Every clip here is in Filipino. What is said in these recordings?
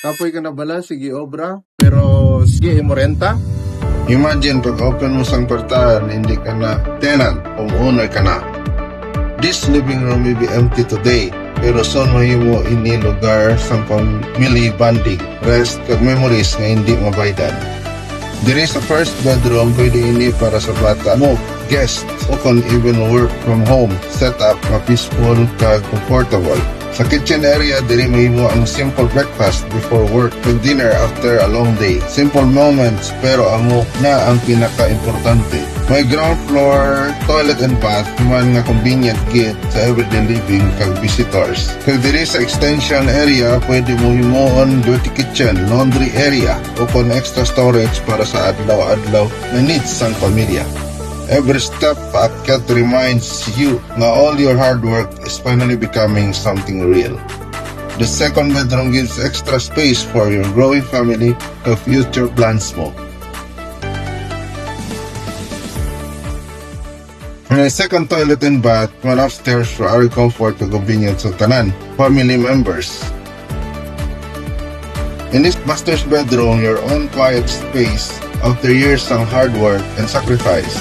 Kapoy ka na bala, sige obra, pero sige imorenta. Imagine pag open mo sang portahan, hindi ka na tenant, homeowner ka na. This living room may be empty today, pero soon mahimo ini lugar sang family bonding, rest kag memories nga hindi mabaydan. Diri sa first bedroom, pwede ini para sa bata mo, guests, o can even work from home, set up na peaceful kag comfortable. Sa kitchen area, diri mahimo ang simple breakfast before work and dinner after a long day. Simple moments, pero amo na ang pinaka-importante. May ground floor, toilet and bath, man nga convenient kit sa everyday living kag visitors. Kag diri sa extension area, pwede mo himoon dirty kitchen, laundry area, o kon extra storage para sa adlaw-adlaw na needs sang pamilya. Every step paakyat reminds you na all your hard work is finally becoming something real. The second bedroom gives extra space for your growing family and future plans mo. May second toilet and bath, one upstairs for our comfort and convenience of tanan, family members. In this master's bedroom, your own quiet space after years of hard work and sacrifice.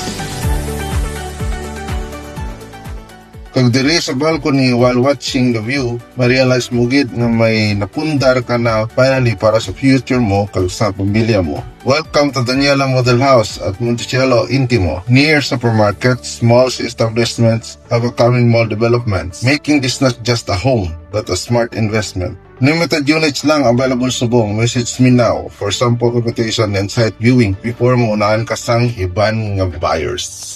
Kag diri sa balcony while watching the view, ma-realize mo gid nga may napundar ka na finally para sa future mo kag sa pamilya mo. Welcome to Daniela Model House at Monticello Intimo, near supermarkets, malls, establishments, upcoming mall developments, making this not just a home, but a smart investment. Limited units lang available subong. Message me now for sample invitation and site viewing before mo unahan ka sang iban nga buyers.